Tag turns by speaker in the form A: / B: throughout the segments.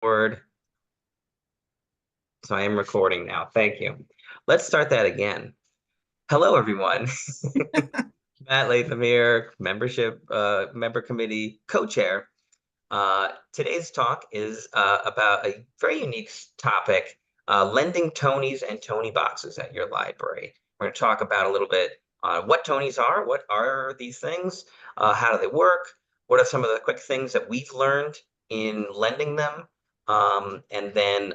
A: Word. So I am recording now. Thank you. Let's start that again. Hello, everyone. Matt Latham here, member committee co-chair. Today's talk is about a very unique topic, lending Tonies and Tony boxes at your library. We're going to talk about a little bit what Tonies are, what are these things, how do they work, what are some of the quick things that we've learned in lending them, and then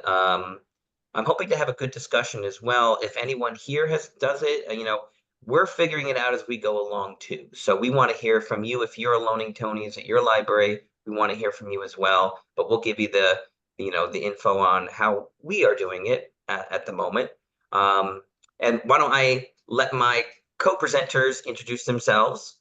A: I'm hoping to have a good discussion as well. If anyone here does it, we're figuring it out as we go along too. So we want to hear from you if you're loaning Tonies at your library. We want to hear from you as well, but we'll give you the info on how we are doing it at the moment. And why don't I let my co-presenters introduce themselves?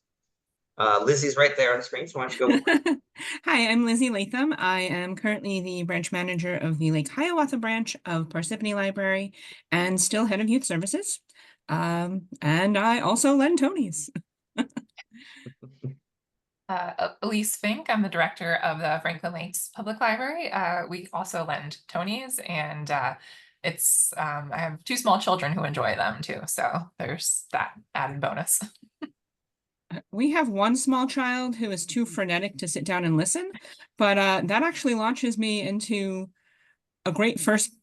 A: Lizzie's right there on the screen, so why don't you go?
B: Hi, I'm Lizzie Latham. I am currently the branch manager of the Lake Hiawatha branch of Parsippany Library and still head of youth services. And I also lend Tonies.
C: Elise Fink, I'm the director of the Franklin Lakes Public Library. We also lend Tonies, and I have two small children who enjoy them too, so there's that added bonus.
B: We have one small child who is too frenetic to sit down and listen, but that actually launches me into a great first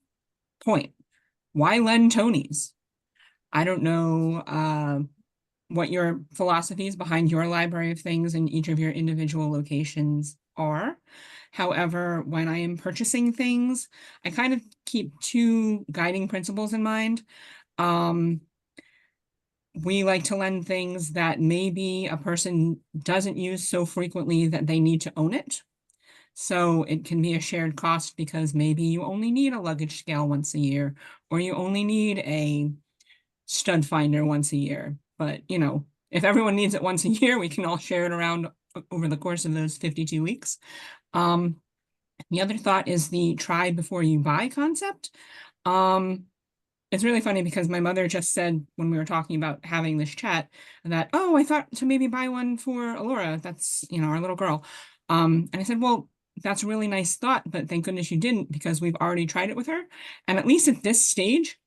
B: point. Why lend Tonies? I don't know what your philosophies behind your library of things in each of your individual locations are. However, when I am purchasing things, I kind of keep two guiding principles in mind. We like to lend things that maybe a person doesn't use so frequently that they need to own it. So it can be a shared cost because maybe you only need a luggage scale once a year, or you only need a stud finder once a year. But, if everyone needs it once a year, we can all share it around over the course of those 52 weeks. The other thought is the try before you buy concept. It's really funny because my mother just said when we were talking about having this chat that, oh, I thought to maybe buy one for Alora. That's, our little girl. And I said, well, that's a really nice thought, but thank goodness you didn't because we've already tried it with her. And at least at this stage,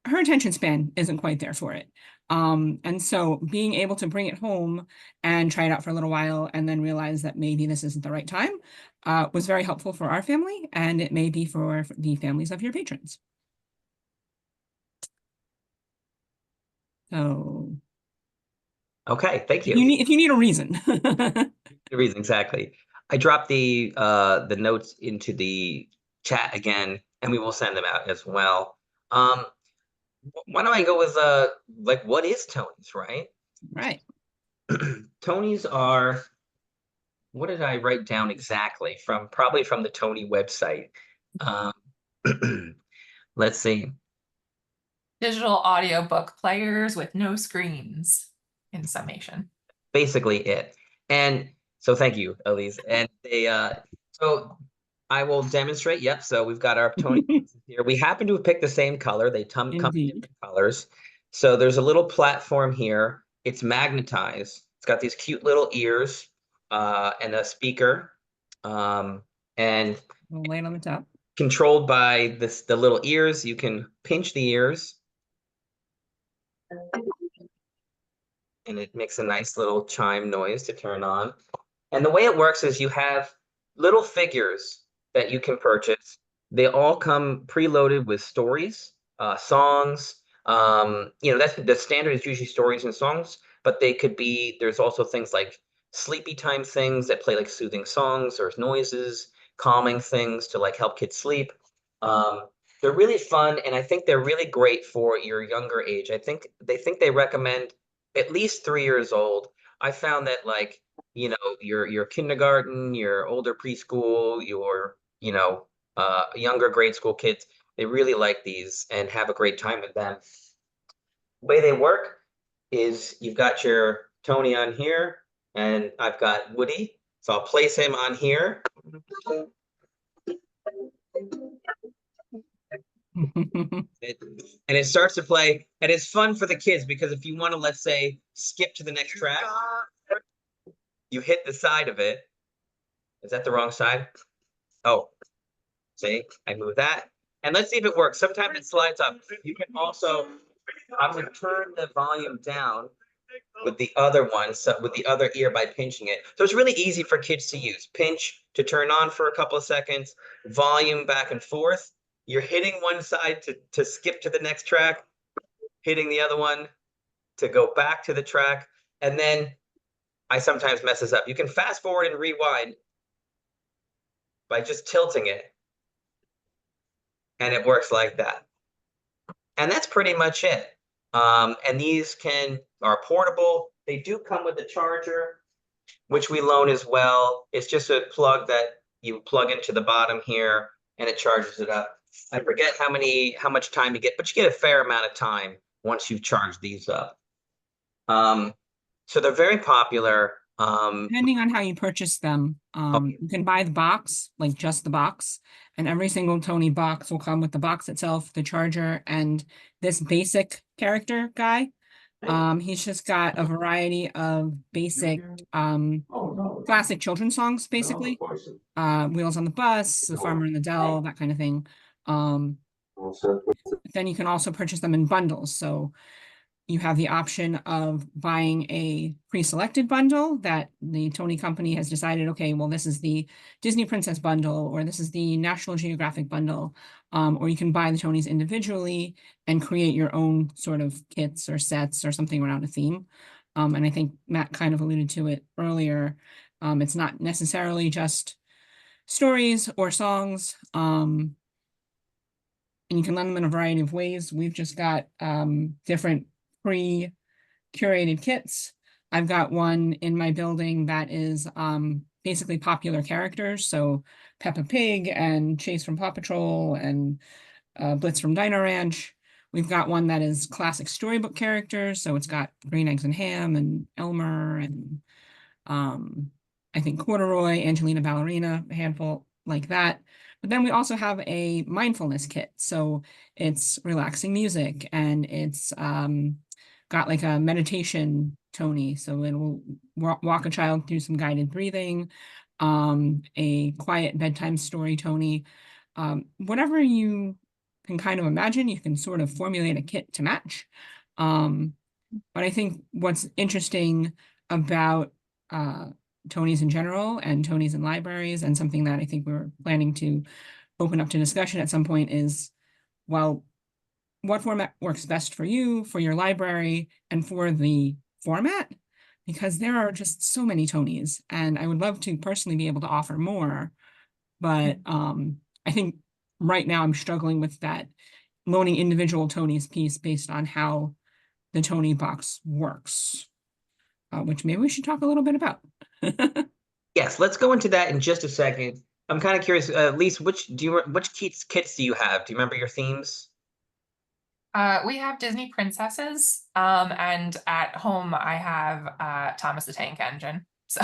B: her attention span isn't quite there for it. And so being able to bring it home and try it out for a little while and then realize that maybe this isn't the right time was very helpful for our family, and it may be for the families of your patrons. So,
A: Okay, thank you.
B: If you need a reason.
A: The reason, exactly. I dropped the notes into the chat again, and we will send them out as well. Why don't I go with what is Tonies, right?
B: Right.
A: Tonies are, what did I write down exactly probably from the Tony website? Let's see.
C: Digital audiobook players with no screens, in summation.
A: Basically it. And so thank you, Elise. And so I will demonstrate. Yep. So we've got our Tony here. We happen to have picked the same color. They come in different colors. So there's a little platform here. It's magnetized. It's got these cute little ears and a speaker. And
B: we'll lay it on the top.
A: Controlled by the little ears. You can pinch the ears. And it makes a nice little chime noise to turn on. And the way it works is you have little figures that you can purchase. They all come preloaded with stories, songs. That's the standard is usually stories and songs, but there's also things like sleepy time things that play like soothing songs or noises, calming things to like help kids sleep. They're really fun, and I think they're really great for your younger age. I think they recommend at least 3 years old. I found that your kindergarten, your older preschool, your younger grade school kids, they really like these and have a great time with them. The way they work is you've got your Tony on here, and I've got Woody. So I'll place him on here. And it starts to play, and it's fun for the kids because if you want to, let's say, skip to the next track, you hit the side of it. Is that the wrong side? Oh, See, I move that. And let's see if it works. Sometimes it slides up. You can also, I'm going to turn the volume down with the other one, so with the other ear by pinching it. So it's really easy for kids to use. Pinch to turn on for a couple of seconds, volume back and forth. You're hitting one side to skip to the next track, hitting the other one to go back to the track. And then I sometimes mess this up. You can fast forward and rewind by just tilting it. And it works like that. And that's pretty much it. And these are portable. They do come with a charger, which we loan as well. It's just a plug that you plug into the bottom here and it charges it up. I forget how much time you get, but you get a fair amount of time once you've charged these up. So they're very popular.
B: Depending on how you purchase them, you can buy the box, like just the box, and every single Tony box will come with the box itself, the charger, and this basic character guy. He's just got a variety of basic classic children's songs, basically. Wheels on the Bus, The Farmer in the Dell, that kind of thing. Then you can also purchase them in bundles. So you have the option of buying a pre-selected bundle that the Tony company has decided, okay, well, this is the Disney Princess bundle, or this is the National Geographic bundle, or you can buy the Tonys individually and create your own sort of kits or sets or something around a theme. And I think Matt kind of alluded to it earlier. It's not necessarily just stories or songs, and you can lend them in a variety of ways. We've just got different pre-curated kits. I've got one in my building that is basically popular characters. So Peppa Pig and Chase from Paw Patrol and Blitz from Dino Ranch. We've got one that is classic storybook characters. So it's got Green Eggs and Ham and Elmer and I think Corduroy, Angelina Ballerina, a handful like that. But then we also have a mindfulness kit. So it's relaxing music and it's got like a meditation Tony. So it will walk a child through some guided breathing, a quiet bedtime story Tony. Whatever you can kind of imagine, you can sort of formulate a kit to match. But I think what's interesting about Tonies in general and Tonies in libraries, and something that I think we're planning to open up to discussion at some point is, well, what format works best for you, for your library, and for the format? Because there are just so many Tonies, and I would love to personally be able to offer more. But I think right now I'm struggling with that loaning individual Tonies piece based on how the Tony box works, which maybe we should talk a little bit about.
A: Yes, let's go into that in just a second. I'm kind of curious, Lise, which kits do you have? Do you remember your themes?
C: We have Disney princesses, and at home I have Thomas the Tank Engine. So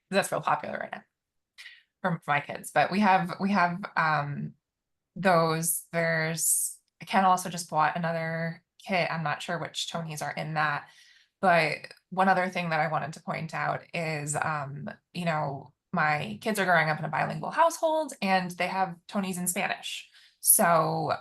C: that's real popular right now for my kids. But we have those. Ken also just bought another kit. I'm not sure which Tonys are in that. But one other thing that I wanted to point out is, you know, my kids are growing up in a bilingual household and they have Tonys in Spanish. So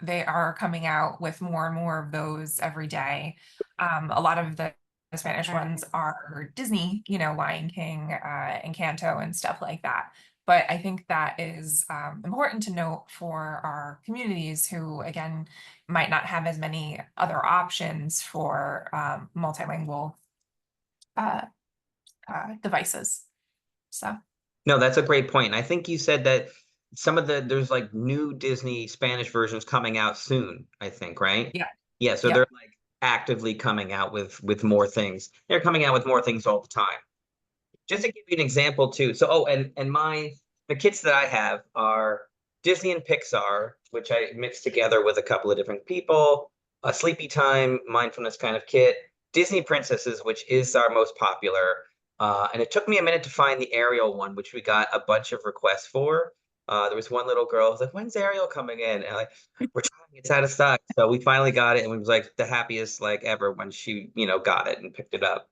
C: they are coming out with more and more of those every day. A lot of the Spanish ones are Disney, you know, Lion King, Encanto and stuff like that. But I think that is important to note for our communities who, again, might not have as many other options for multilingual devices. So.
A: No, that's a great point. I think you said that there's like new Disney Spanish versions coming out soon, I think, right?
C: Yeah.
A: Yeah, so they're like actively coming out with more things. They're coming out with more things all the time. Just to give you an example too. So, and the kits that I have are Disney and Pixar, which I mixed together with a couple of different people, a sleepy time mindfulness kind of kit, Disney princesses, which is our most popular. And it took me a minute to find the Ariel one, which we got a bunch of requests for. There was one little girl who was like, "When's Ariel coming in?" And we're trying, it's out of stock. So we finally got it, and we was like the happiest like ever when she, got it and picked it up.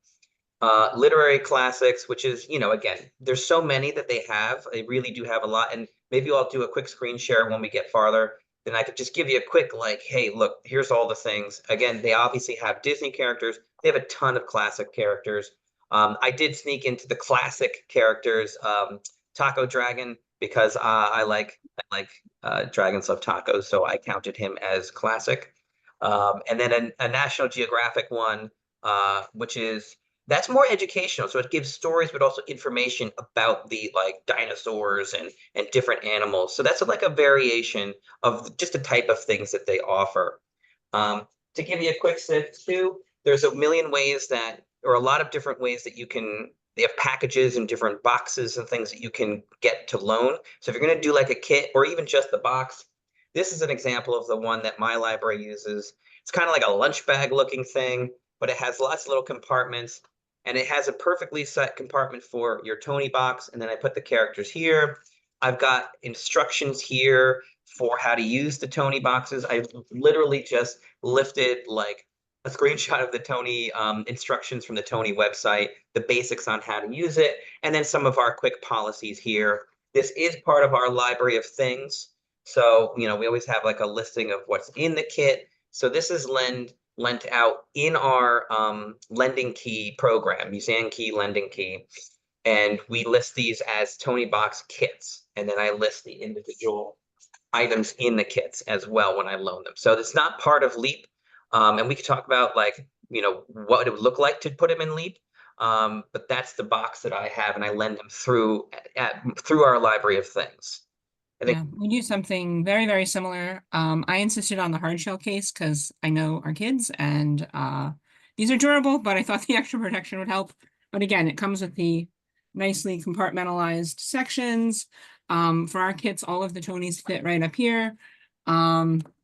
A: Literary classics, which is, again, there's so many that they really do have a lot. And maybe I'll do a quick screen share when we get farther. Then I could just give you a quick like, hey, look, here's all the things. Again, they obviously have Disney characters. They have a ton of classic characters. I did sneak into the classic characters, Taco Dragon, because I like dragons love tacos, so I counted him as classic. And then a National Geographic one, which is that's more educational. So it gives stories, but also information about the like dinosaurs and different animals. So that's like a variation of just the type of things that they offer. To give you a quick sip too, there's a million ways that, or a lot of different ways that you can. They have packages and different boxes and things that you can get to loan. So if you're going to do like a kit or even just the box, this is an example of the one that my library uses. It's kind of like a lunch bag looking thing, but it has lots of little compartments, and it has a perfectly set compartment for your Tony box. And then I put the characters here. I've got instructions here for how to use the Tony boxes. I literally just lifted like a screenshot of the Tony instructions from the Tony website, the basics on how to use it, and then some of our quick policies here. This is part of our library of things. So, we always have like a listing of what's in the kit. So this is lent out in our lending key program, Museum Key Lending Key. And we list these as Tony Box kits. And then I list the individual items in the kits as well when I loan them. So it's not part of Leap. And we could talk about like, what it would look like to put them in Leap. But that's the box that I have, and I lend them through our library of things. I think
B: Yeah, we do something very, very similar. I insisted on the hard shell case because I know our kids and these are durable, but I thought the extra protection would help. But again, it comes with the nicely compartmentalized sections. For our kits, all of the Tonies fit right up here.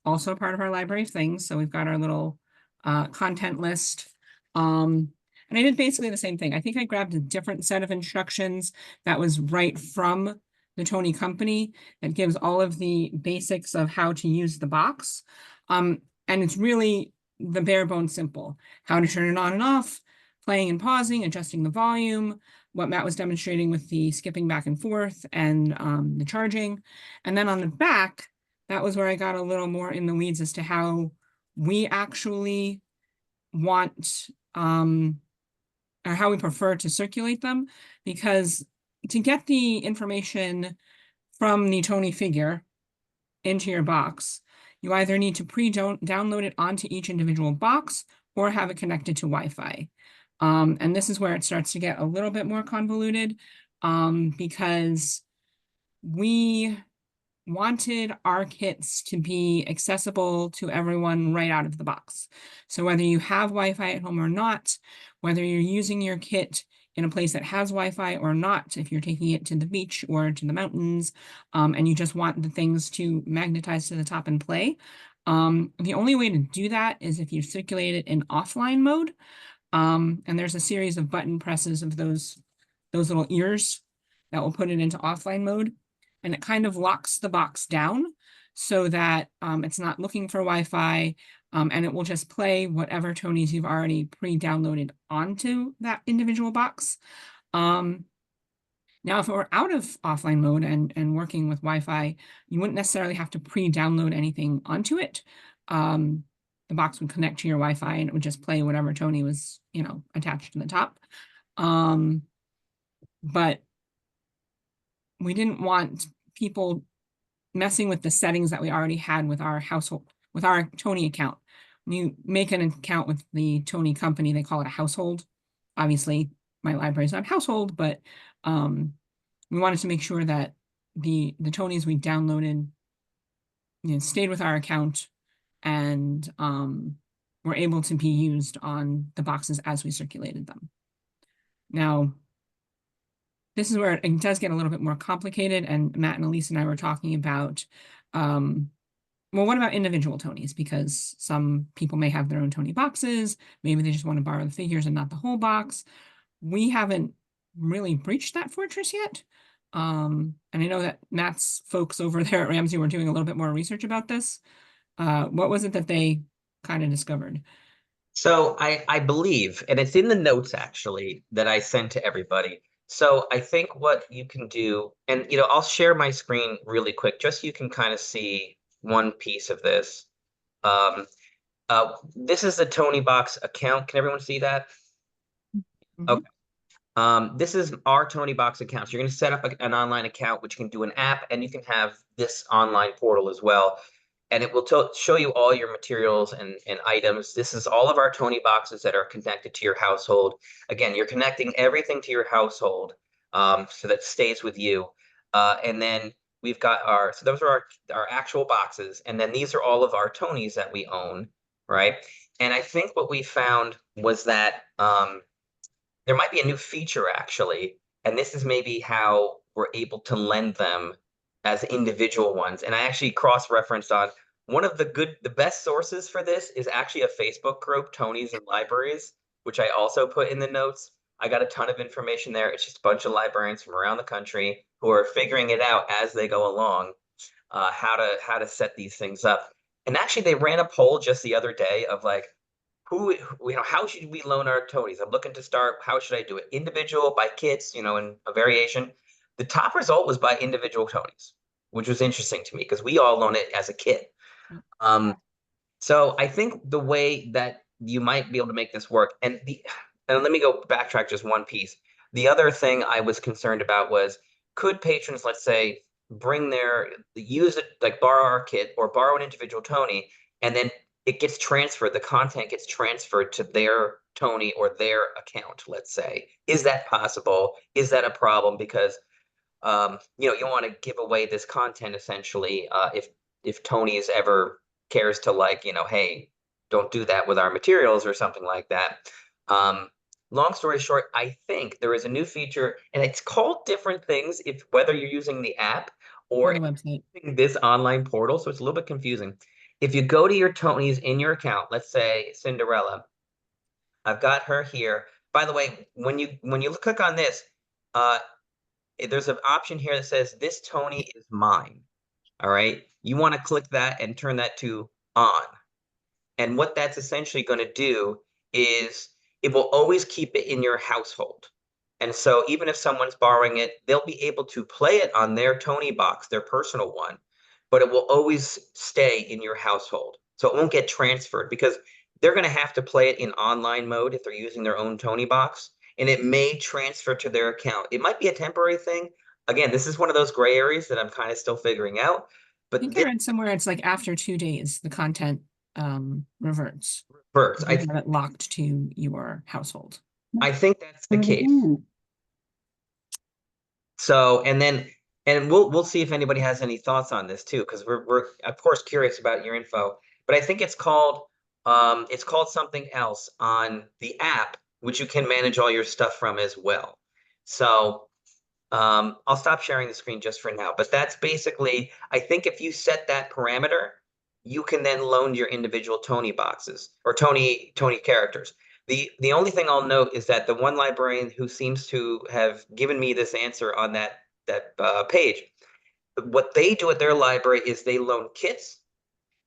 B: Also part of our library of things. So we've got our little content list. And I did basically the same thing. I think I grabbed a different set of instructions that was right from the Tony company that gives all of the basics of how to use the box. And it's really the bare bones simple. How to turn it on and off, playing and pausing, adjusting the volume, what Matt was demonstrating with the skipping back and forth and the charging. And then on the back, that was where I got a little more in the weeds as to how we actually want or how we prefer to circulate them, because to get the information from the Tony figure into your box, you either need to download it onto each individual box or have it connected to Wi-Fi. And this is where it starts to get a little bit more convoluted because we wanted our kits to be accessible to everyone right out of the box. So whether you have Wi-Fi at home or not, whether you're using your kit in a place that has Wi-Fi or not, if you're taking it to the beach or to the mountains, and you just want the things to magnetize to the top and play, the only way to do that is if you circulate it in offline mode. And there's a series of button presses of those little ears that will put it into offline mode. And it kind of locks the box down so that it's not looking for Wi-Fi, and it will just play whatever Tonies you've already pre-downloaded onto that individual box. Now, if it were out of offline mode and working with Wi-Fi, you wouldn't necessarily have to pre-download anything onto it. The box would connect to your Wi-Fi and it would just play whatever Tony was, attached to the top. But we didn't want people messing with the settings that we already had with our household, with our Tony account. When you make an account with the Tony company, they call it a household. Obviously, my library is not household, but we wanted to make sure that the Tonys we downloaded, stayed with our account and were able to be used on the boxes as we circulated them. Now, this is where it does get a little bit more complicated, and Matt and Elise and I were talking about, well, what about individual Tonys? Because some people may have their own Tony boxes, maybe they just want to borrow the figures and not the whole box. We haven't really breached that fortress yet. And I know that Matt's folks over there at Ramsey were doing a little bit more research about this. What was it that they kind of discovered?
A: So I believe, and it's in the notes actually that I sent to everybody. So I think what you can do, and I'll share my screen really quick, just so you can kind of see one piece of this. Um, this is the Tonybox account. Can everyone see that?
B: Mhm.
A: Okay. This is our Tonybox account. So you're going to set up an online account, which can do an app, and you can have this online portal as well. And it will show you all your materials and items. This is all of our Tonyboxes that are connected to your household. Again, you're connecting everything to your household, so that stays with you. And then we've got so those are our actual boxes. And then these are all of our Tonys that we own, right? And I think what we found was that there might be a new feature actually, and this is maybe how we're able to lend them as individual ones. And I actually cross-referenced on one of the best sources for this is actually a Facebook group, Tonies and Libraries, which I also put in the notes. I got a ton of information there. It's just a bunch of librarians from around the country who are figuring it out as they go along, how to set these things up. And actually, they ran a poll just the other day of like, how should we loan our Tonys? I'm looking to start. How should I do it? Individual, by kits, in a variation. The top result was by individual Tonys, which was interesting to me because we all loan it as a kit. Um, so I think the way that you might be able to make this work, and let me go backtrack just one piece. The other thing I was concerned about was, could patrons, let's say, use it, like borrow our kit or borrow an individual Tony, and then the content gets transferred to their Tony or their account, let's say. Is that possible? Is that a problem? Because you want to give away this content essentially, if Tony's ever cares to, like, hey, don't do that with our materials or something like that. Um, Long story short, I think there is a new feature, and it's called different things if whether you're using the app
B: Or
A: or
B: the website.
A: using this online portal, so it's a little bit confusing. If you go to your Tony's in your account, let's say Cinderella, I've got her here. By the way, when you click on this, uh, there's an option here that says this Tony is mine. All right. You want to click that and turn that to on. And what that's essentially going to do is it will always keep it in your household. And so even if someone's borrowing it, they'll be able to play it on their Tonybox, their personal one, but it will always stay in your household. So it won't get transferred because they're going to have to play it in online mode if they're using their own Tonybox, and it may transfer to their account. It might be a temporary thing. Again, this is one of those gray areas that I'm kind of still figuring out.
B: I
A: But
B: think I
A: this
B: read somewhere it's like after 2 days, the content reverts.
A: works.
B: If you have it locked to your household.
A: I think that's the case. So, and we'll see if anybody has any thoughts on this too, because we're of course curious about your info. But I think it's called something else on the app, which you can manage all your stuff from as well. So I'll stop sharing the screen just for now. But that's basically, I think if you set that parameter, you can then loan your individual Tony boxes or Tony characters. The only thing I'll note is that the one librarian who seems to have given me this answer on that page, what they do at their library is they loan kits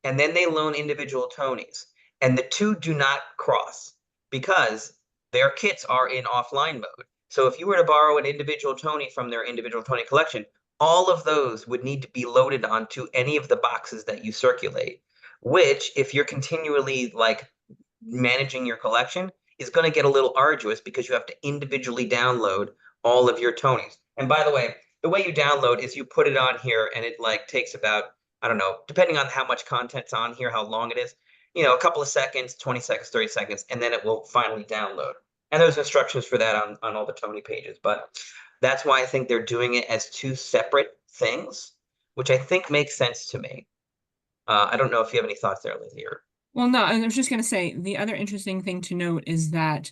A: and then they loan individual Tonys. And the two do not cross because their kits are in offline mode. So if you were to borrow an individual Tony from their individual Tony collection, all of those would need to be loaded onto any of the boxes that you circulate, which, if you're continually like managing your collection, is going to get a little arduous because you have to individually download all of your Tonys. And by the way you download is you put it on here and it like takes about, I don't know, depending on how much content's on here, how long it is, a couple of seconds, 20 seconds, 30 seconds, and then it will finally download. And there's instructions for that on all the Tony pages. But that's why I think they're doing it as two separate things, which I think makes sense to me. I don't know if you have any thoughts there, Lizzie.
B: Well, no, and I was just going to say the other interesting thing to note is that,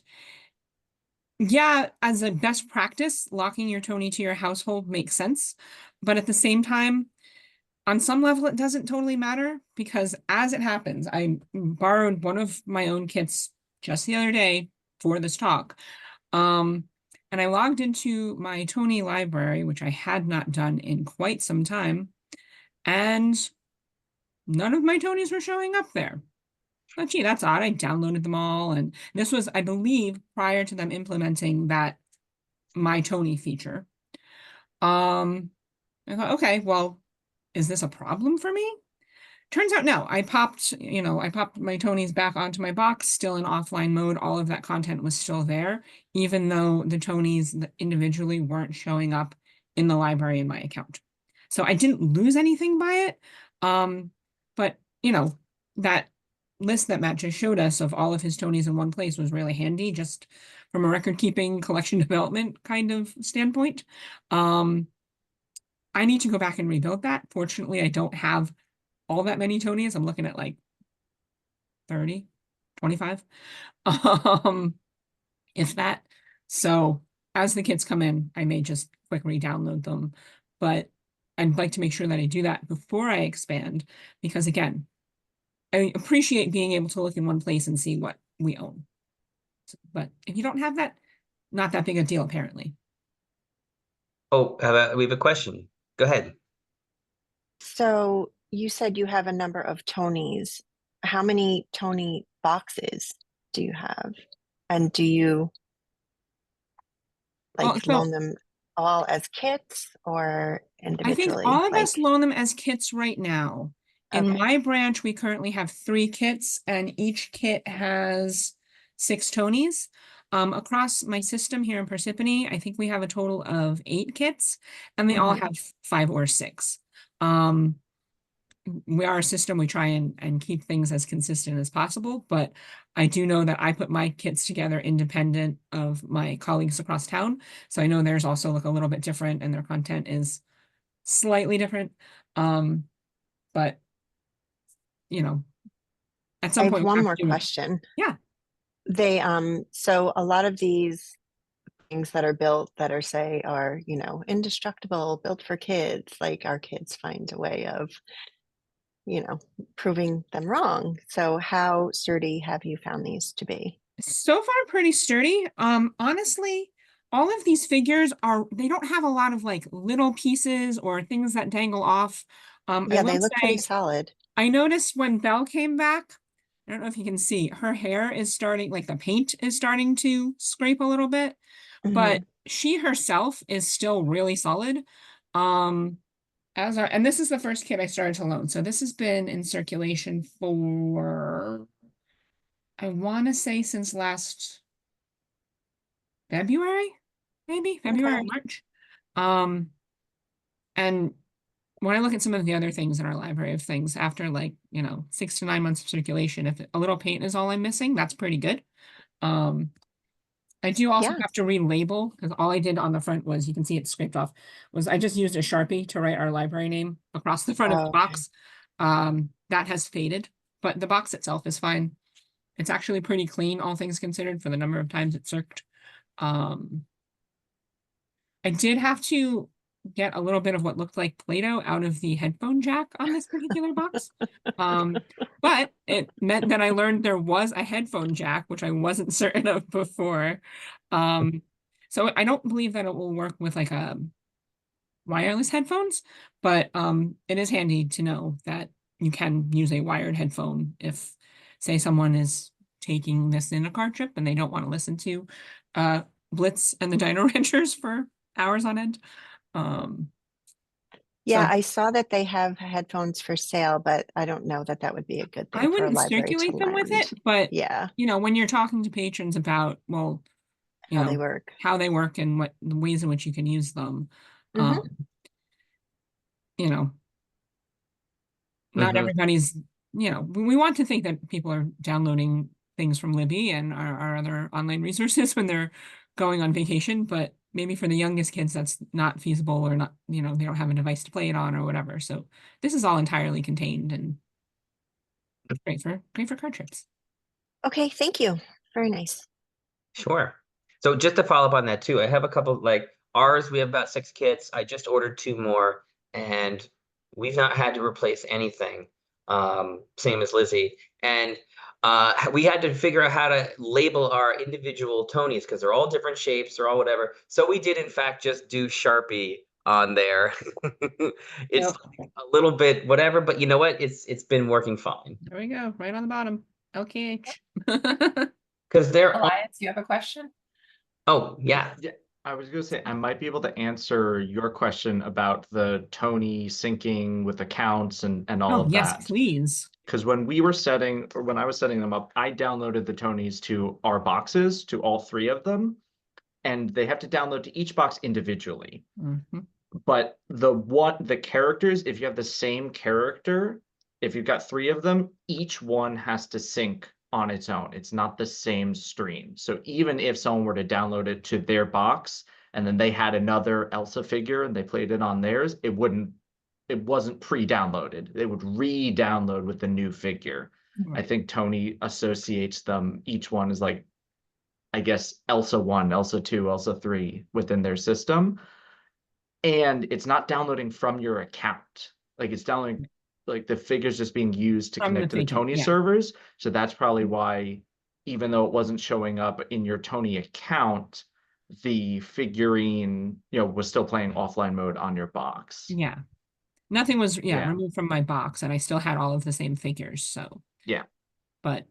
B: yeah, as a best practice, locking your Tony to your household makes sense. But at the same time, on some level, it doesn't totally matter because as it happens, I borrowed one of my own kits just the other day for this talk. And I logged into my Tony library, which I had not done in quite some time, and none of my Tonys were showing up there. Oh, gee, that's odd. I downloaded them all. And this was, I believe, prior to them implementing that My Tony feature. I thought, okay, well, is this a problem for me? Turns out no. I popped my Tonies back onto my box, still in offline mode. All of that content was still there, even though the Tonies individually weren't showing up in the library in my account. So I didn't lose anything by it. But that list that Matt just showed us of all of his Tonies in one place was really handy, just from a record keeping collection development kind of standpoint. I need to go back and rebuild that. Fortunately, I don't have all that many Tonies. I'm looking at like 30, 25, um, if that. So as the kits come in, I may just quick re-download them. But I'd like to make sure that I do that before I expand, because again, I appreciate being able to look in one place and see what we own. But if you don't have that, not that big a deal, apparently.
A: Oh, we have a question. Go ahead.
D: So you said you have a number of Tonys. How many Tony boxes do you have? And do you
B: Well,
D: like
B: so
D: loan them all as kits or
B: I think
D: individually?
B: all of us
D: Like,
B: loan them as kits right now. In
D: okay.
B: my branch, we currently have 3 kits, and each kit has 6 Tonys. Across my system here in Parsippany, I think we have a total of 8 kits, and they all
D: Mhm.
B: have 5 or 6. Um, we are a system, we try and keep things as consistent as possible, but I do know that I put my kits together independent of my colleagues across town. So I know theirs also look a little bit different and their content is slightly different. But at
D: I
B: some
D: have
B: point we
D: one
B: have
D: more
B: to,
D: question.
B: yeah.
D: So a lot of these things that are built that are say are, indestructible, built for kids, like our kids find a way of, you know, proving them wrong. So how sturdy have you found these to be?
B: So far pretty sturdy. Honestly, all of these figures they don't have a lot of like little pieces or things that dangle off. I
D: Yeah,
B: will
D: they look pretty
B: say
D: solid.
B: I noticed when Belle came back, I don't know if you can see, her hair is starting, like the paint is starting to scrape a little bit, but
D: Hmm.
B: she herself is still really solid. Um, and this is the first kit I started to loan. So this has been in circulation for, I want to say since last February, maybe February or
D: Okay.
B: March. Um, and when I look at some of the other things in our library of things after like, 6 to 9 months of circulation, if a little paint is all I'm missing, that's pretty good. Um, I do also
D: Yeah.
B: have to relabel because all I did on the front was, you can see it scraped off, was I just used a Sharpie to write our library name across the front of the
D: Okay.
B: box. That has faded, but the box itself is fine. It's actually pretty clean, all things considered, for the number of times it's circled. Um, I did have to get a little bit of what looked like Play-Doh out of the headphone jack on this particular box. But it meant that I learned there was a headphone jack, which I wasn't certain of before. Um, so I don't believe that it will work with like a wireless headphones, but it is handy to know that you can use a wired headphone if, say, someone is taking this in a car trip and they don't want to listen to uh Blitz and the Dino Ranchers for hours on end. Um,
D: Yeah,
B: so
D: I saw that they have headphones for sale, but I don't know that that would be a good
B: I
D: thing for a
B: wouldn't
D: library to
B: circulate them with
D: lend.
B: it, but
D: Yeah,
B: when you're talking to patrons about, well, you
D: how they
B: know,
D: work.
B: how they work and what the ways in which you can use them,
D: Hmm.
B: um, you know, not
A: Hmm.
B: everybody's, we want to think that people are downloading things from Libby and our other online resources when they're going on vacation, but maybe for the youngest kids, that's not feasible, or not, they don't have a device to play it on or whatever. So this is all entirely contained and great for card trips.
D: Okay, thank you. Very nice.
A: Sure. So just to follow up on that too, I have a couple like ours, we have about 6 kits. I just ordered 2 more and we've not had to replace anything. Same as Lizzie. And we had to figure out how to label our individual Tonys because they're all different shapes, they're all whatever. So we did in fact just do Sharpie on there. It's
B: Yep.
A: a little bit whatever, but you know what? It's been working fine.
B: There we go, right on the bottom. LKH.
A: Because they're
C: Elias, you have a question?
A: oh, yeah.
E: I was gonna say I might be able to answer your question about the Tony syncing with accounts and all
B: Oh,
E: of
B: yes,
E: that.
B: please.
E: Because when we were setting, or when I was setting them up, I downloaded the Tonys to our boxes, to all three of them, and they have to download to each box individually.
B: Mhm.
E: But the characters, if you have the same character, if you've got three of them, each one has to sync on its own. It's not the same stream. So even if someone were to download it to their box and then they had another Elsa figure and they played it on theirs, it wasn't pre-downloaded. They would re-download with the new figure. I
B: Right.
E: think Tony associates them, each one is like, I guess, Elsa 1, Elsa 2, Elsa 3 within their system. And it's not downloading from your account. Like it's downloading, like the figure's just being used to
B: From the
E: connect to the
B: figure,
E: Tony
B: yeah.
E: servers. So that's probably why, even though it wasn't showing up in your Tony account, the figurine, was still playing offline mode on your box.
B: Yeah. Nothing was,
E: Yeah.
B: removed from my box, and I still had all of the same figures, so.
E: Yeah.
B: But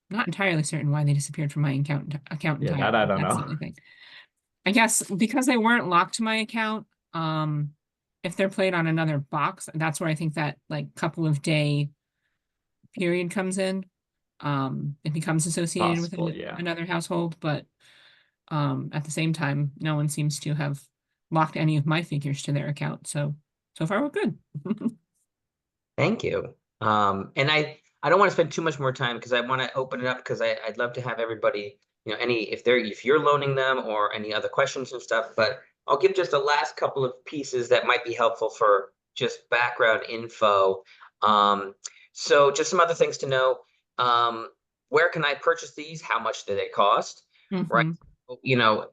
B: not entirely certain why they disappeared from my account
E: Yeah,
B: entirely.
E: that I don't
B: That's
E: know.
B: the only thing. I guess because they weren't locked to my account, if they're played on another box, that's where I think that like couple of day period comes in. It becomes associated with
E: Possible, yeah.
B: another household, but at the same time, no one seems to have locked any of my figures to their account. So far we're good.
A: Thank you. And I don't want to spend too much more time because I want to open it up because I'd love to have everybody, if you're loaning them or any other questions and stuff, but I'll give just the last couple of pieces that might be helpful for just background info. So just some other things to know. Where can I purchase these? How much do they cost? Right.
B: Mhm.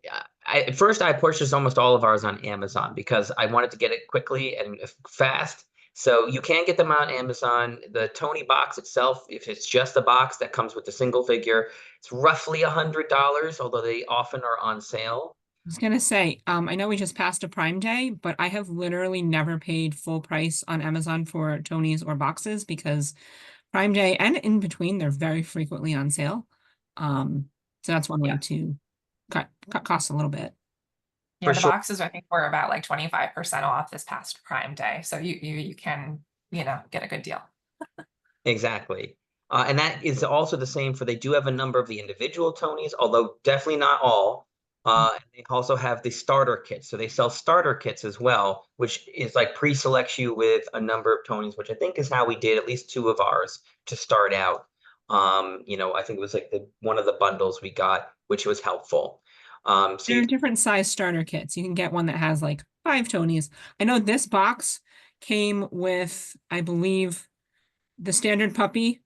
A: At first I purchased almost all of ours on Amazon because I wanted to get it quickly and fast. So you can get them on Amazon. The Tony box itself, if it's just the box that comes with the single figure, it's roughly $100, although they often are on sale.
B: I was gonna say, I know we just passed a Prime Day, but I have literally never paid full price on Amazon for Tonies or boxes because Prime Day and in between, they're very frequently on sale. So that's one way
A: Yeah.
B: to cut costs a little bit.
C: Yeah,
A: For
C: the
A: sure.
C: boxes I think were about like 25% off this past Prime Day. So you can, get a good deal.
A: Exactly. And that is also the same they do have a number of the individual Tonys, although definitely not all. And they also have the starter kits. So they sell starter kits as well, which is like pre-selects you with a number of Tonys, which I think is how we did at least two of ours to start out. I think it was like one of the bundles we got, which was helpful. So
B: There are different size starter kits. You can get one that has like 5 Tonys. I know this box came with, I believe, the standard puppy,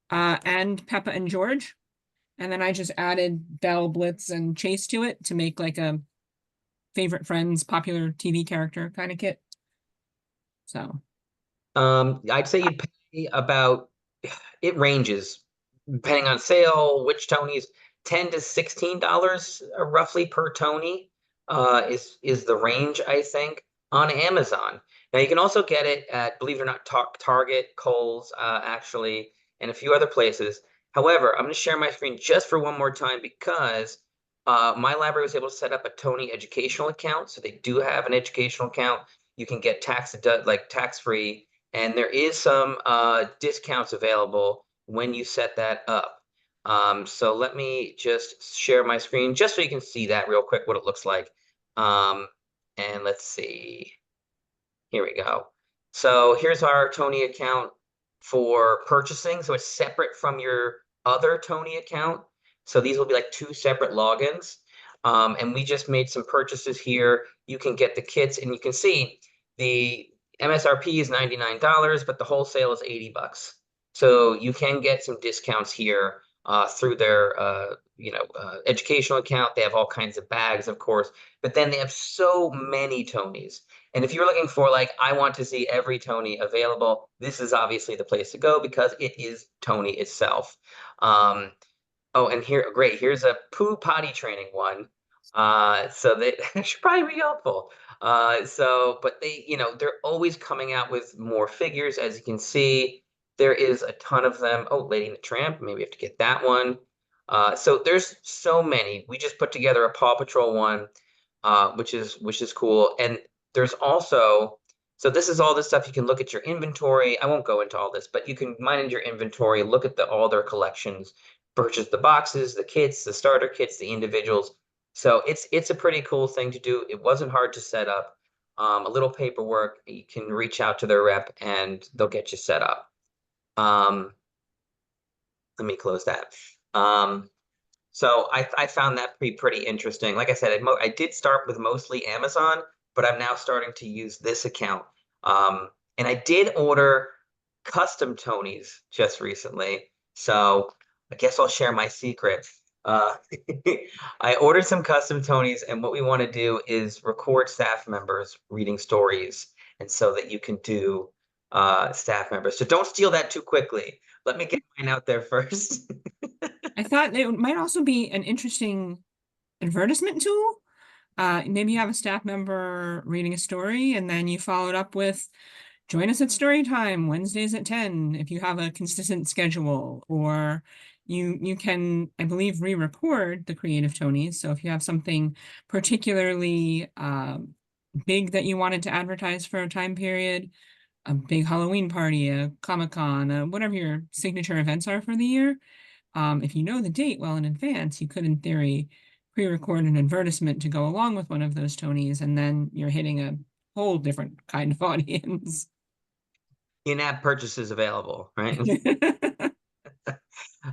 B: and Peppa and George. And then I just added Belle, Blitz, and Chase to it to make like a favorite friends, popular TV character kind of kit. So
A: I'd say you'd pay about, it ranges depending on sale, which Tonys, $10 to $16 roughly per Tony is the range, I think, on Amazon. Now you can also get it at, believe it or not, Target, Kohl's, actually, and a few other places. However, I'm going to share my screen just for one more time because my library was able to set up a Tony educational account, so they do have an educational account. You can get tax-free, and there is some discounts available when you set that up. So let me just share my screen just so you can see that real quick, what it looks like. And let's see. Here we go. So here's our Tony account for purchasing. So it's separate from your other Tony account. So these will be like two separate logins. And we just made some purchases here. You can get the kits and you can see the MSRP is $99, but the wholesale is $80. So you can get some discounts here through their educational account. They have all kinds of bags, of course, but then they have so many Tonys. And if you're looking for like, I want to see every Tony available, this is obviously the place to go because it is Tony itself. Oh, and great, here's a poo potty training one. So that should probably be helpful. But they're always coming out with more figures, as you can see. There is a ton of them. Oh, Lady and the Tramp, maybe we have to get that one. So there's so many. We just put together a Paw Patrol one. which is cool. And there's also, so this is all the stuff you can look at your inventory. I won't go into all this, but you can mine your inventory, look at all their collections, purchase the boxes, the kits, the starter kits, the individuals. So it's a pretty cool thing to do. It wasn't hard to set up. A little paperwork. You can reach out to their rep and they'll get you set up. Let me close that. So I found that pretty interesting. Like I said, I did start with mostly Amazon, but I'm now starting to use this account. And I did order custom Tonies just recently. So I guess I'll share my secret. Uh, I ordered some custom Tonies, and what we want to do is record staff members reading stories, and so that you can do staff members. So don't steal that too quickly. Let me get mine out there first.
B: I thought it might also be an interesting advertisement tool. Maybe you have a staff member reading a story and then you follow it up with join us at story time Wednesdays at 10 if you have a consistent schedule, or you can, I believe, re-record the Creative Tonies. So if you have something particularly big that you wanted to advertise for a time period, a big Halloween party, a Comic-Con, whatever your signature events are for the year, if you know the date well in advance, you could, in theory, pre-record an advertisement to go along with one of those Tonies, and then you're hitting a whole different kind of audience.
A: In-app purchases available, right?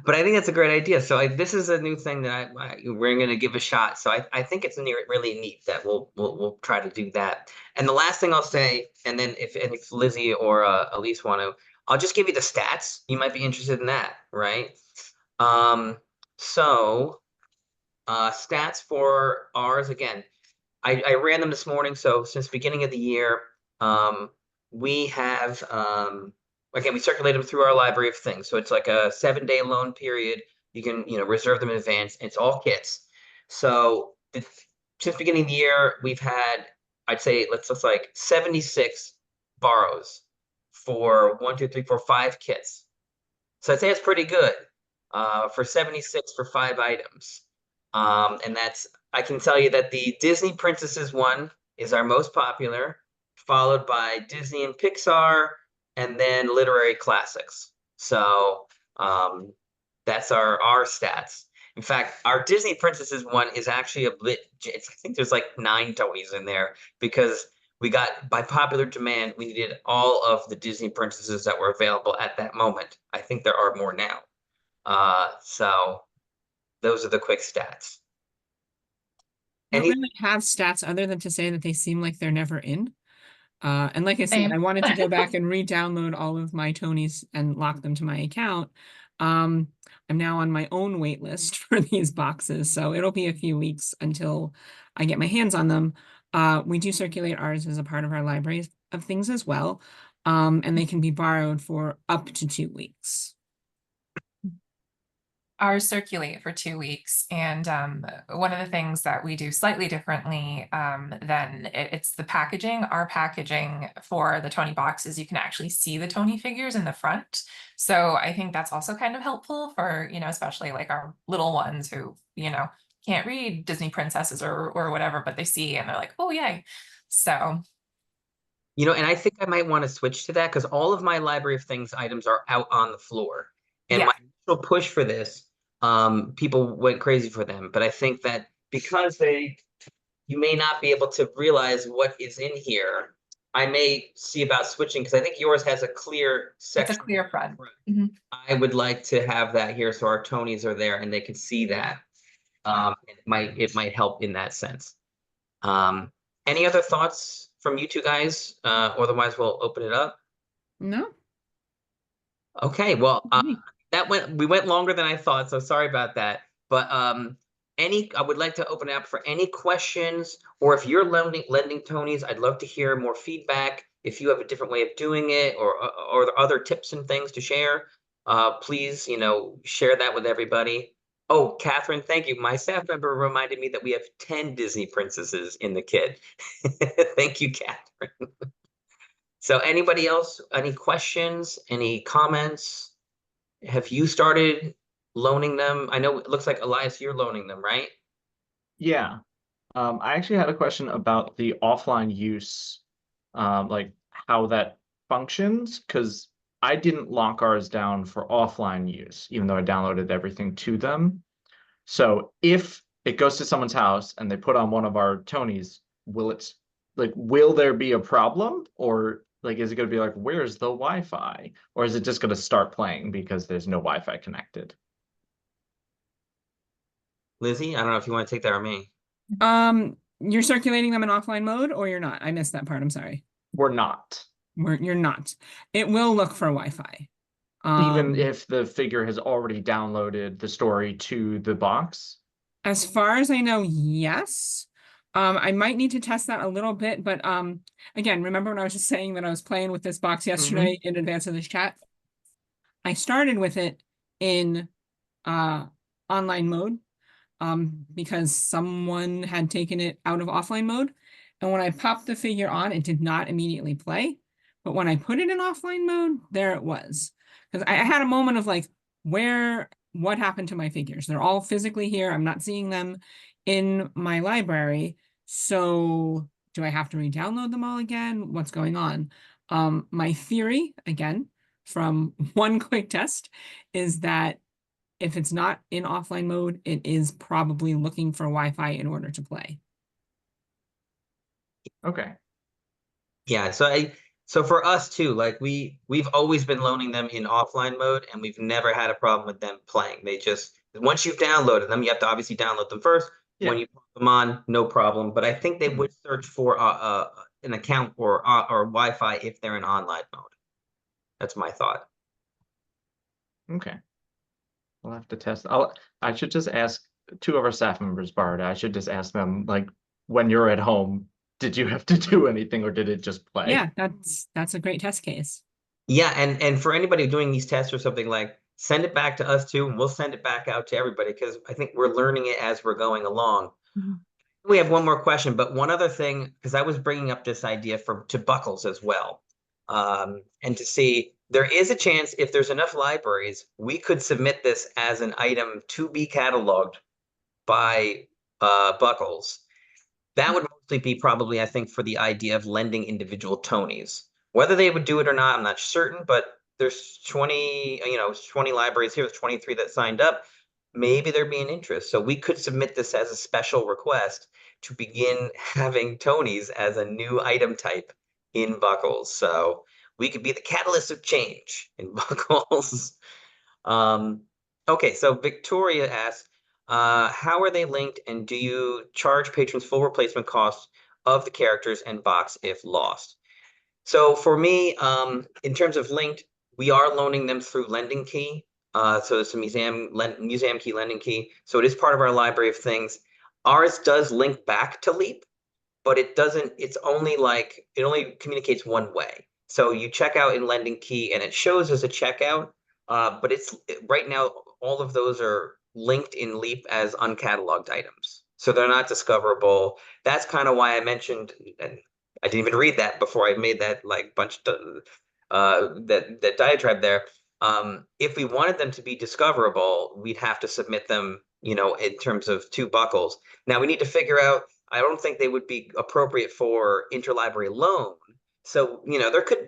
A: But I think that's a great idea. So this is a new thing that we're going to give a shot. So I think it's really neat that we'll try to do that. And the last thing I'll say, and then if Lizzie or Elise want to, I'll just give you the stats. You might be interested in that, right? So stats for ours again. I ran them this morning. So since the beginning of the year, we have again, we circulate them through our library of things. So it's like a 7-day loan period. You can, reserve them in advance. It's all kits. So since the beginning of the year, we've had, I'd say, let's like 76 borrows for 1, 2, 3, 4, 5 kits. So I'd say it's pretty good for 76 for 5 items. And I can tell you that the Disney Princesses one is our most popular, followed by Disney and Pixar, and then literary classics. So that's our stats. In fact, our Disney Princesses one is actually I think there's like 9 Tonies in there because we got, by popular demand, we needed all of the Disney princesses that were available at that moment. I think there are more now. So those are the quick stats.
B: I don't really have stats other than to say that they seem like they're never in. And like I said,
C: Same.
B: I wanted to go back and re-download all of my Tonies and lock them to my account. I'm now on my own wait list for these boxes, so it'll be a few weeks until I get my hands on them. We do circulate ours as a part of our library of things as well, and they can be borrowed for up to 2 weeks.
C: Ours circulate for 2 weeks, and one of the things that we do slightly differently than it's the packaging. Our packaging for the Tonieboxes, you can actually see the Tonie figures in the front. So I think that's also kind of helpful for, especially like our little ones who, can't read Disney princesses or whatever, but they see and they're like, oh yay. So
A: and I think I might want to switch to that because all of my library of things items are out on the floor. And
C: yeah.
A: my initial push for this, people went crazy for them. But I think that because you may not be able to realize what is in here, I may see about switching because I think yours has a clear section.
C: It's a clear front.
A: Mm-hmm. I would like to have that here so our Tonies are there and they can see that. It might help in that sense. Any other thoughts from you two guys? Otherwise, we'll open it up.
B: No.
A: Okay, well, we went longer than I thought, so sorry about that. But I would like to open it up for any questions, or if you're lending Tonies, I'd love to hear more feedback. If you have a different way of doing it, or other tips and things to share, please, share that with everybody. Oh, Catherine, thank you. My staff member reminded me that we have 10 Disney princesses in the kit. Thank you, Catherine. So anybody else, any questions, any comments? Have you started loaning them? I know it looks like Elias, you're loaning them, right?
E: Yeah. I actually had a question about the offline use, like how that functions, because I didn't lock ours down for offline use, even though I downloaded everything to them. So if it goes to someone's house and they put on one of our Tonys, will there be a problem? Or like, is it going to be like, where's the Wi-Fi? Or is it just going to start playing because there's no Wi-Fi connected?
A: Lizzie, I don't know if you want to take that or me.
B: You're circulating them in offline mode or you're not? I missed that part. I'm sorry.
E: We're not.
B: You're not. It will look for Wi-Fi.
E: Even if the figure has already downloaded the story to the box.
B: As far as I know, yes. I might need to test that a little bit, but again, remember when I was just saying that I was playing with this box yesterday in advance of this chat? I started with it in online mode because someone had taken it out of offline mode. And when I popped the figure on, it did not immediately play. But when I put it in offline mode, there it was. Because I had a moment of like, what happened to my figures? They're all physically here. I'm not seeing them in my library. So do I have to re-download them all again? What's going on? My theory, again, from one quick test, is that if it's not in offline mode, it is probably looking for Wi-Fi in order to play.
E: Okay.
A: Yeah, so for us too, like we've always been loaning them in offline mode and we've never had a problem with them playing. They just once you've downloaded them, you have to obviously download them first. When
E: Yeah.
A: you put them on, no problem. But I think they would search for an account or Wi-Fi if they're in online mode. That's my thought.
E: Okay. We'll have to test. I should just ask two of our staff members, Bard. I should just ask them, like, when you're at home, did you have to do anything or did it just play?
B: Yeah, that's a great test case.
A: Yeah, and for anybody doing these tests or something, like send it back to us too, and we'll send it back out to everybody because I think we're learning it as we're going along. We have one more question, but one other thing, because I was bringing up this idea to Buckles as well, and to see there is a chance if there's enough libraries, we could submit this as an item to be cataloged by Buckles. That would mostly be probably, I think, for the idea of lending individual Tonys. Whether they would do it or not, I'm not certain, but there's 20, 20 libraries here, there's 23 that signed up. Maybe there'd be an interest. So we could submit this as a special request to begin having Tonys as a new item type in Buckles. So we could be the catalyst of change in Buckles. Okay, so Victoria asks, how are they linked, and do you charge patrons full replacement costs of the characters and box if lost? So for me, in terms of linked, we are loaning them through Lending Key. So it's a museum key lending key. So it is part of our library of things. Ours does link back to Leap, but it doesn't, it's only like, it only communicates one way. So you check out in Lending Key and it shows as a checkout, but it's right now, all of those are linked in Leap as uncatalogued items. So they're not discoverable. That's kind of why I mentioned, and I didn't even read that before I made that like bunch that diatribe there. If we wanted them to be discoverable, we'd have to submit them, in terms of two Buckles. Now we need to figure out, I don't think they would be appropriate for interlibrary loan. So,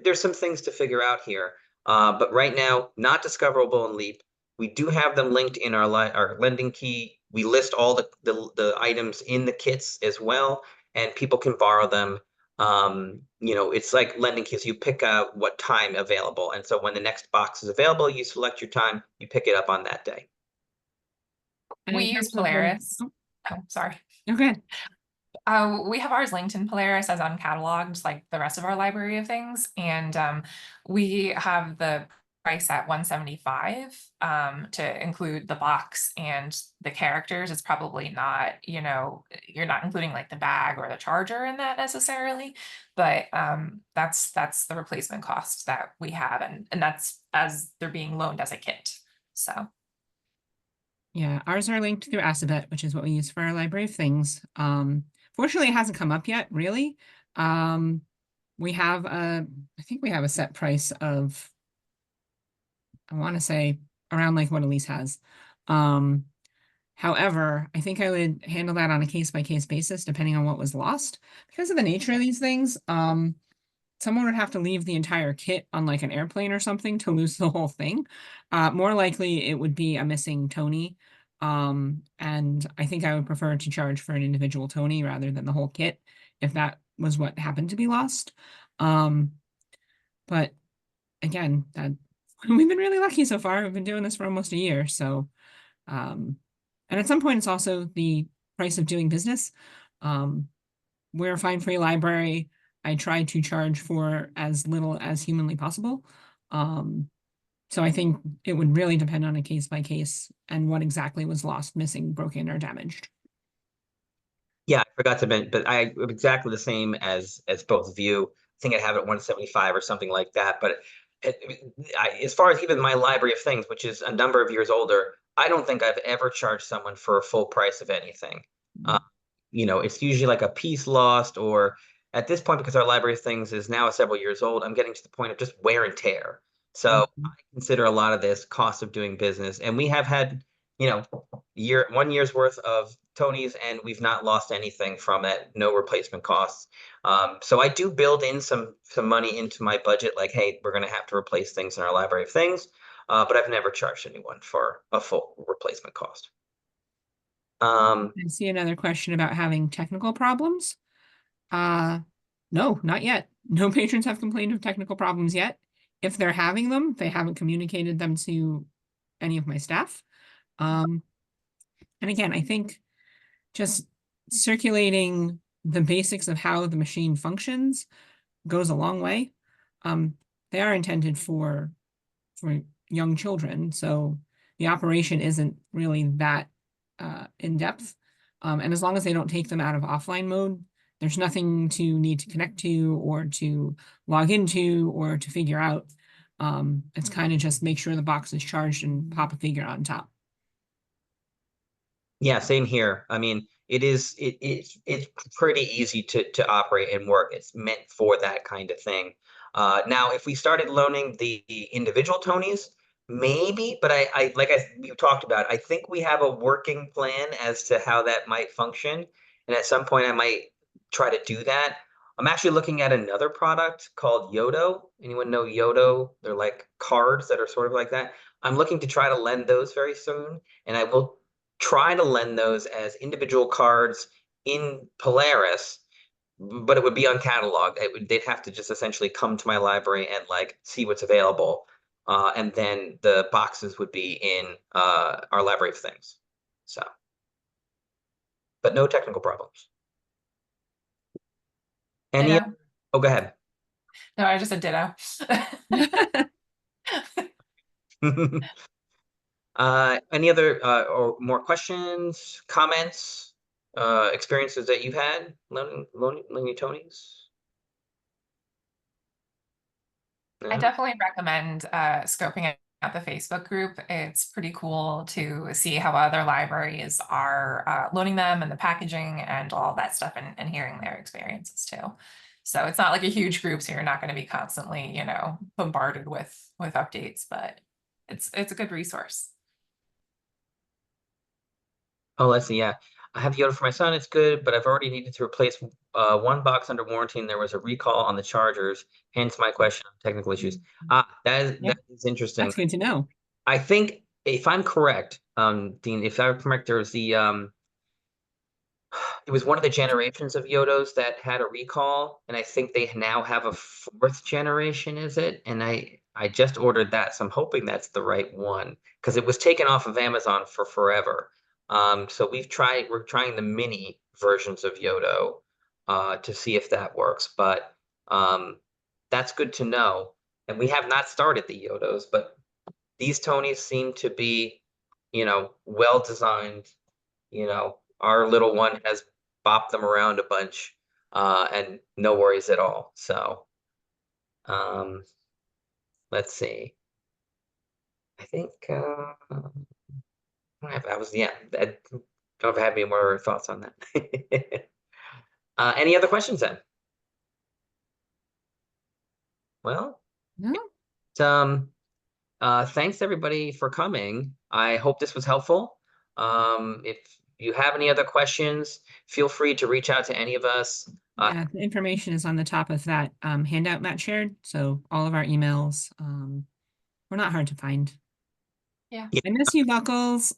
A: there's some things to figure out here. But right now, not discoverable in Leap. We do have them linked in our lending key. We list all the items in the kits as well, and people can borrow them. It's like lending keys. You pick out what time available. And so when the next box is available, you select your time, you pick it up on that day.
B: And
C: We
B: in
C: use
B: terms of the-
C: Polaris. Oh, sorry.
B: Okay.
C: We have ours linked in Polaris as uncatalogued, like the rest of our library of things, and we have the price at $175 to include the box and the characters. It's probably not, you're not including like the bag or the charger in that necessarily, but that's the replacement cost that we have, and that's as they're being loaned as a kit. So.
B: Yeah, ours are linked through Acibet, which is what we use for our library of things. Fortunately, it hasn't come up yet, really. We have I think we have a set price of, I want to say around like what Elise has. However, I think I would handle that on a case-by-case basis, depending on what was lost. Because of the nature of these things, someone would have to leave the entire kit on like an airplane or something to lose the whole thing. More likely it would be a missing Tony. And I think I would prefer to charge for an individual Tony rather than the whole kit if that was what happened to be lost. But again, that we've been really lucky so far. We've been doing this for almost a year. So, and at some point it's also the price of doing business. We're a fine free library. I try to charge for as little as humanly possible. So I think it would really depend on a case by case and what exactly was lost, missing, broken, or damaged.
A: Yeah, I forgot to mention, but I'm exactly the same as both of you. I think I have it at 175 or something like that. But as far as even my library of things, which is a number of years older, I don't think I've ever charged someone for a full price of anything. It's usually like a piece lost, or at this point, because our library of things is now several years old, I'm getting to the point of just wear and tear. So I consider a lot of this cost of doing business. And we have had, 1 year's worth of Tonies, and we've not lost anything from it, no replacement costs. So I do build in some money into my budget, like, hey, we're going to have to replace things in our library of things, but I've never charged anyone for a full replacement cost.
B: I see another question about having technical problems. No, not yet. No patrons have complained of technical problems yet. If they're having them, they haven't communicated them to any of my staff. And again, I think just circulating the basics of how the machine functions goes a long way. They are intended for young children, so the operation isn't really that in depth. And as long as they don't take them out of offline mode, there's nothing to need to connect to or to log into or to figure out. It's kind of just make sure the box is charged and pop a figure on top.
A: Yeah, same here. I mean, it's pretty easy to operate and work. It's meant for that kind of thing. Now, if we started loaning the individual Tonys, maybe, but we talked about, I think we have a working plan as to how that might function. And at some point I might try to do that. I'm actually looking at another product called Yodo. Anyone know Yodo? They're like cards that are sort of like that. I'm looking to try to lend those very soon, and I will try to lend those as individual cards in Polaris, but it would be uncataloged. They'd have to just essentially come to my library and like see what's available. And then the boxes would be in our library of things. So, but no technical problems. Any?
C: Ditto.
A: Oh, go ahead.
C: No, I just said ditto.
A: Any other or more questions, comments, experiences that you've had learning Tonies?
C: I
A: No?
C: definitely recommend scoping out the Facebook group. It's pretty cool to see how other libraries are loaning them and the packaging and all that stuff, and hearing their experiences too. So it's not like a huge group, so you're not going to be constantly, bombarded with updates, but it's a good resource.
A: Oh, let's see. Yeah, I have Yoda for my son. It's good, but I've already needed to replace one box under warranty, and there was a recall on the chargers. Hence my question on technical issues. That is interesting.
B: That's good to know.
A: I think if I'm correct, Dean, if I'm correct, there was it was one of the generations of Yodos that had a recall, and I think they now have a fourth generation, is it? And I just ordered that, so I'm hoping that's the right one because it was taken off of Amazon for forever. So we're trying the mini versions of Yodo to see if that works, but that's good to know. And we have not started the Yodos, but these Tonys seem to be, well designed. Our little one has bopped them around a bunch, and no worries at all. So, let's see. I think I was yeah. I don't have any more thoughts on that. Any other questions then? Well,
B: No?
A: thanks everybody for coming. I hope this was helpful. If you have any other questions, feel free to reach out to any of us.
B: Yeah, the information is on the top of that handout Matt shared. So all of our emails, we're not hard to find.
C: Yeah.
B: I miss you, Buckles.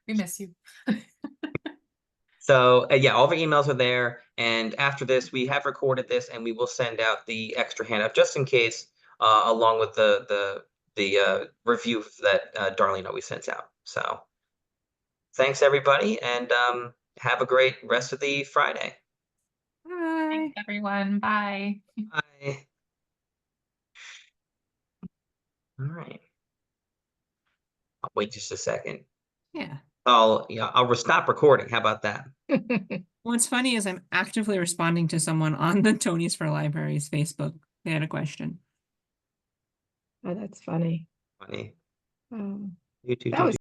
C: We miss you.
A: So yeah, all the emails are there. And after this, we have recorded this, and we will send out the extra handout just in case, along with the review that Darlene always sends out. So thanks everybody, and have a great rest of the Friday.
B: Bye.
C: Thanks, everyone. Bye.
A: Bye. All right. I'll wait just a second.
B: Yeah.
A: I'll stop recording. How about that?
B: What's funny is I'm actively responding to someone on the Tonies for Libraries Facebook. They had a question.
F: Oh, that's funny.
A: Funny.
F: Oh,
A: You too.
F: that was